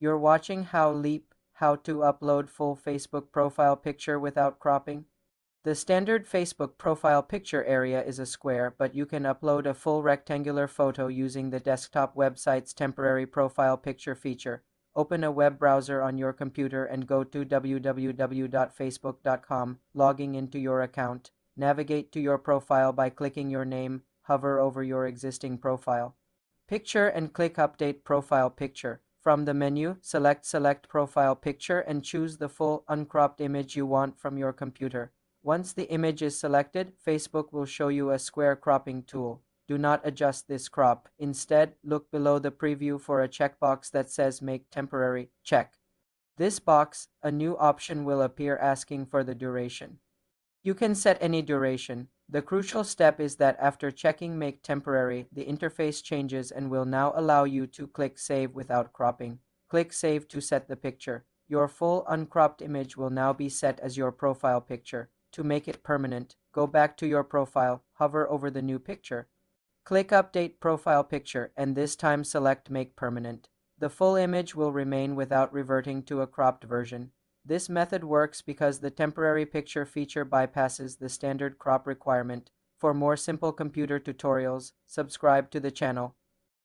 You're watching how to upload full Facebook profile picture without cropping. The standard Facebook profile picture area is a square, but you can upload a full rectangular photo using the desktop website's temporary profile picture feature. Open a web browser on your computer and go to www.facebook.com, logging into your account. Navigate to your profile by clicking your name, hover over your existing profile picture and click Update Profile Picture. From the menu, select Profile Picture and choose the full uncropped image you want from your computer. Once the image is selected, Facebook will show you a square cropping tool. Do not adjust this crop. Instead, look below the preview for a checkbox that says Make Temporary. Check this box. A new option will appear asking for the duration. You can set any duration. The crucial step is that after checking Make Temporary, the interface changes and will now allow you to click Save without cropping. Click Save to set the picture. Your full uncropped image will now be set as your profile picture. To make it permanent, go back to your profile, hover over the new picture. Click Update Profile Picture and this time select Make Permanent. The full image will remain without reverting to a cropped version. This method works because the temporary picture feature bypasses the standard crop requirement. For more simple computer tutorials, subscribe to the channel.